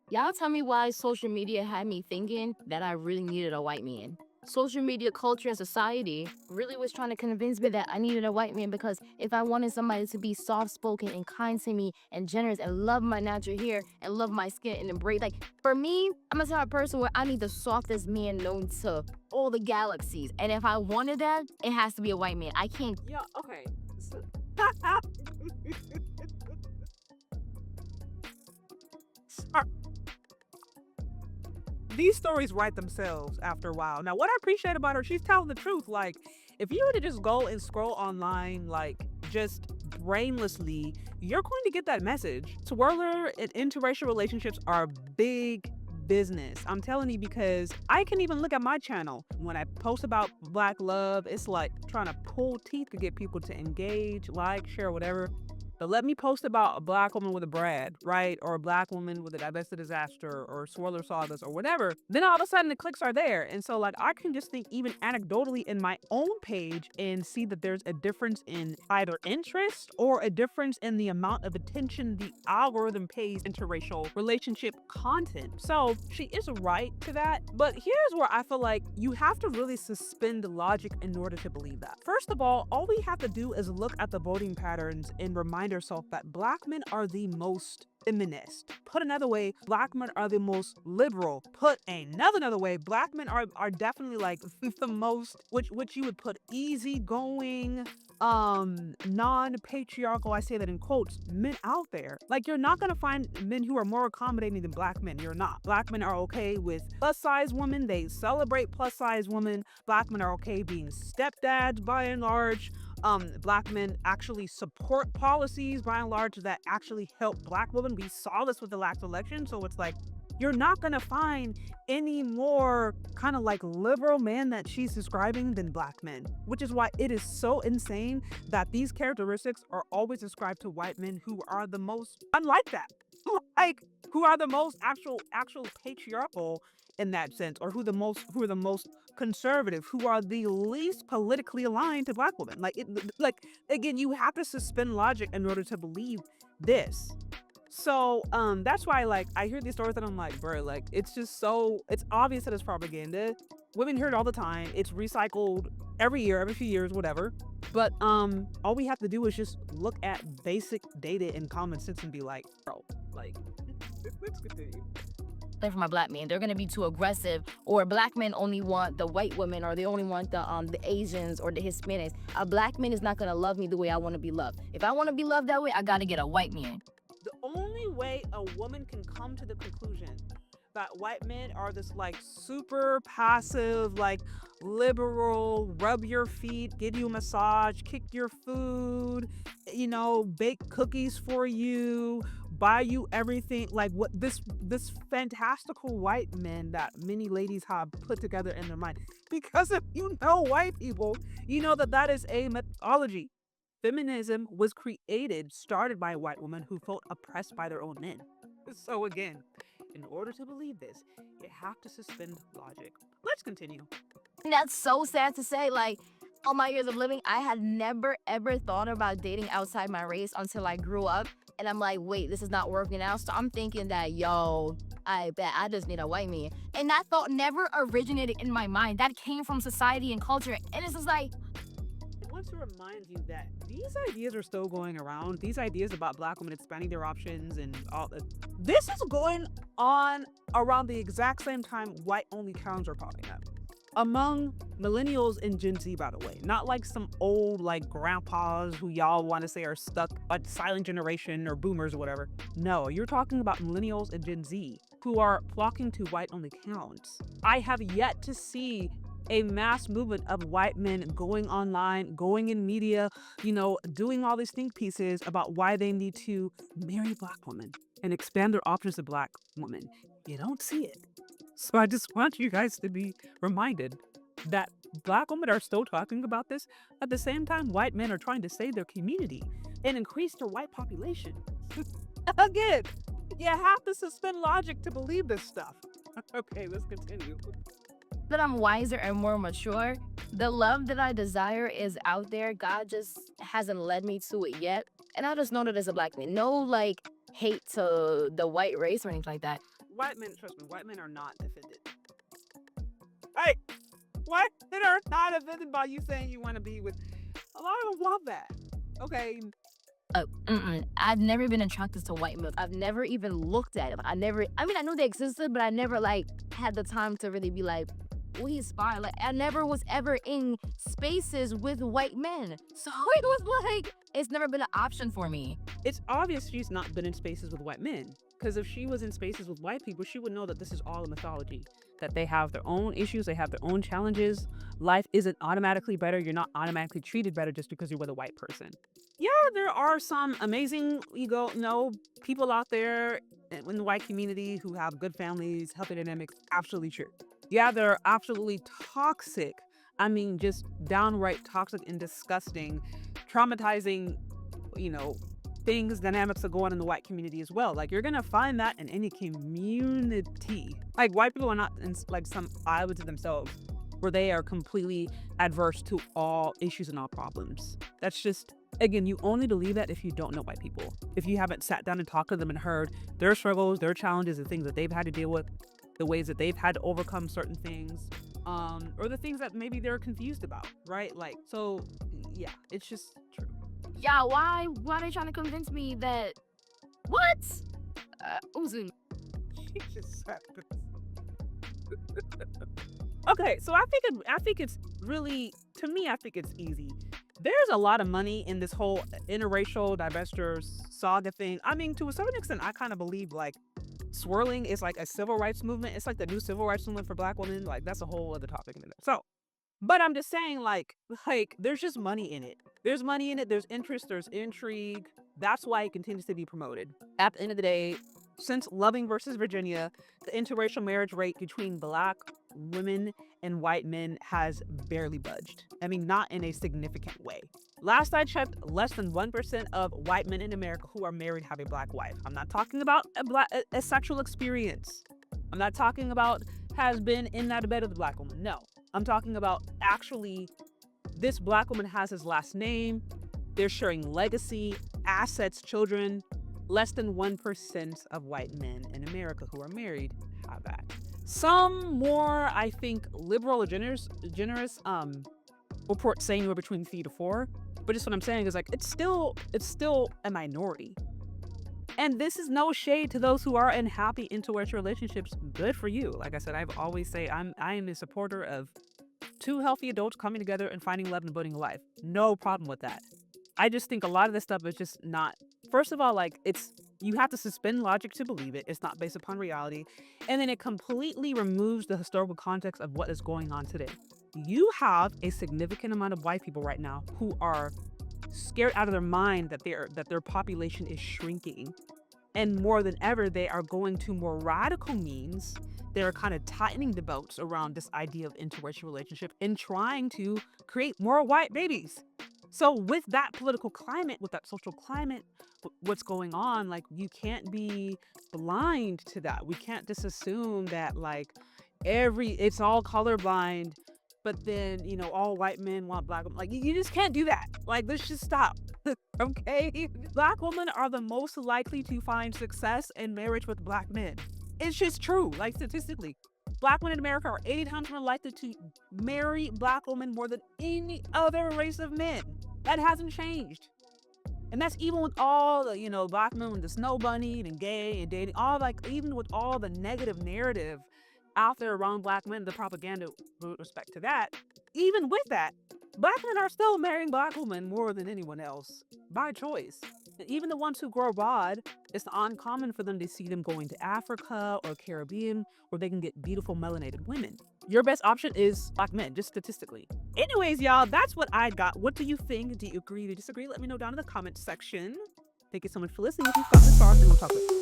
Y'all tell me why social media had me thinking that I really needed a white man. Social media culture and society really was trying to convince me that I needed a white man because if I wanted somebody to be soft spoken and kind to me and generous and love my natural hair and love my skin and embrace, like for me, I'm a type of person where I need the softest man known to all the galaxies. And if I wanted that, it has to be a white man. I can't. Yeah, okay. So, these stories write themselves after a while. Now, what I appreciate about her, she's telling the truth. Like, if you were to just go and scroll online, like, just brainlessly, you're going to get that message. Swirler and interracial relationships are big business. I'm telling you, because I can even look at my channel. When I post about Black love, it's like trying to pull teeth to get people to engage, like, share, whatever. But let me post about a Black woman with a Brad, right? Or a Black woman with a divested disaster or Swirler Sagas or whatever. Then all of a sudden the clicks are there. And so like I can just think even anecdotally in my own page and see that there's a difference in either interest or a difference in the amount of attention the algorithm pays interracial relationship content. So she is right to that. But here's where I feel like you have to really suspend logic in order to believe that. First of all we have to do is look at the voting patterns and remind ourselves that Black men are the most feminist. Put another way, Black men are the most liberal. Put another way, Black men are definitely like the most, which you would put easygoing, non-patriarchal, I say that in quotes, men out there. Like you're not gonna find men who are more accommodating than Black men. You're not. Black men are okay with plus size women. They celebrate plus size women. Black men are okay being stepdads by and large. Black men actually support policies by and large that actually help Black women. We saw this with the last election, so it's like you're not gonna find any more kind of like liberal man that she's describing than Black men, which is why it is so insane that these characteristics are always ascribed to white men who are the most unlike that. Like who are the most actual patriarchal in that sense, or who are the most conservative, who are the least politically aligned to Black women. Like again, you have to suspend logic in order to believe this. So that's why like I hear these stories and I'm like, bro, like it's just so it's obvious that it's propaganda. Women hear it all the time. It's recycled every year, every few years, whatever. But all we have to do is just look at basic data and common sense and be like, bro, like let's continue. For my Black men, they're gonna be too aggressive, or Black men only want the white women, or they only want the Asians or the Hispanics. A Black man is not gonna love me the way I want to be loved. If I want to be loved that way, I gotta get a white man. The only way a woman can come to the conclusion that white men are this like super passive, like liberal, rub your feet, give you a massage, kick your food, bake cookies for you, buy you everything, like what this fantastical white men that many ladies have put together in their mind. Because if you know white people, you know that that is a mythology. Feminism was started by a white woman who felt oppressed by their own men. So again, in order to believe this, you have to suspend logic. Let's continue. And that's so sad to say. Like, all my years of living, I had never ever thought about dating outside my race until I grew up. And I'm like, wait, this is not working out. So I'm thinking that, yo, I bet I just need a white man. And that thought never originated in my mind. That came from society and culture. And it's just like, I want to remind you that these ideas are still going around. These ideas about Black women expanding their options and all that. This is going on around the exact same time white-only towns are popping up. Among millennials and Gen Z, by the way, not like some old like grandpas who y'all want to say are stuck, like silent generation or boomers or whatever. No, you're talking about millennials and Gen Z who are flocking to white-only towns. I have yet to see a mass movement of white men going online, going in media, doing all these think pieces about why they need to marry Black women and expand their options to Black women. You don't see it. So I just want you guys to be reminded that Black women are still talking about this. At the same time, white men are trying to save their community and increase their white population. Again, you have to suspend logic to believe this stuff. Okay, let's continue. that I'm wiser and more mature. The love that I desire is out there. God just hasn't led me to it yet. And I just know that as a Black man, no like hate to the white race or anything like that. white men, trust me, white men are not offended. Hey, white men are not offended by you saying you want to be with. A lot of them love that. Okay. I've never been attracted to white milk. I've never even looked at it. I know they existed, but I never had the time to really be like, oh, he's fine. Like, I never was ever in spaces with white men. So it was like, it's never been an option for me. It's obvious she's not been in spaces with white men. Because if she was in spaces with white people, she would know that this is all a mythology. That they have their own issues, they have their own challenges. Life isn't automatically better. You're not automatically treated better just because you're with a white person. Yeah, there are some amazing people out there in the white community who have good families, healthy dynamics. Absolutely true. Yeah, they're absolutely toxic. I mean, just downright toxic and disgusting, traumatizing, things, dynamics that go on in the white community as well. Like, you're gonna find that in any community. Like, white people are not in some islands of themselves where they are completely adverse to all issues and all problems. That's just, again, you only believe that if you don't know white people. If you haven't sat down and talked to them and heard their struggles, their challenges, the things that they've had to deal with, the ways that they've had to overcome certain things, or the things that maybe they're confused about, right? So yeah, it's just true. Yeah, why are they trying to convince me that what? Uzun. Okay, so I think it's really, to me, I think it's easy. There's a lot of money in this whole interracial divestiture saga thing. I mean, to a certain extent, I kind of believe swirling is like a civil rights movement. It's like the new civil rights movement for Black women. Like, that's a whole other topic in a minute. So, but I'm just saying, there's just money in it. There's money in it. There's interest. There's intrigue. That's why it continues to be promoted. At the end of the day, since Loving versus Virginia, the interracial marriage rate between Black women and white men has barely budged. I mean, not in a significant way. Last I checked, less than 1% of white men in America who are married have a Black wife. I'm not talking about a sexual experience. I'm not talking about has been in that bed with a Black woman. No. I'm talking about actually this Black woman has his last name. They're sharing legacy, assets, children. Less than 1% of white men in America who are married have that. Some more, I think, liberal or generous report saying we're between 3 to 4. But just what I'm saying is it's still a minority. And this is no shade to those who are in happy interracial relationships. Good for you. Like I said, I've always say I am a supporter of two healthy adults coming together and finding love and building a life. No problem with that. I just think a lot of this stuff is just not. First of all, you have to suspend logic to believe it. It's not based upon reality. And then it completely removes the historical context of what is going on today. You have a significant amount of white people right now who are scared out of their mind that their population is shrinking. And more than ever, they are going to more radical means. They're kind of tightening the belts around this idea of interracial relationship and trying to create more white babies. So with that political climate, with that social climate, what's going on, you can't be blind to that. We can't just assume that it's all colorblind, but then, all white men want Black women. You just can't do that. Let's just stop. Okay? Black women are the most likely to find success in marriage with Black men. It's just true. Statistically, Black women in America are 80 times more likely to marry Black women more than any other race of men. That hasn't changed. And that's even with all the, Black men with the snow bunny and gay and dating, even with all the negative narrative out there around Black men, the propaganda with respect to that. Even with that, Black men are still marrying Black women more than anyone else by choice. And even the ones who grow abroad, it's uncommon for them to see them going to Africa or Caribbean where they can get beautiful melanated women. Your best option is Black men, just statistically. Anyways, y'all, that's what I got. What do you think? Do you agree? Do you disagree? Let me know down in the comment section. Thank you so much for listening. If you've gotten this far, then we'll talk later.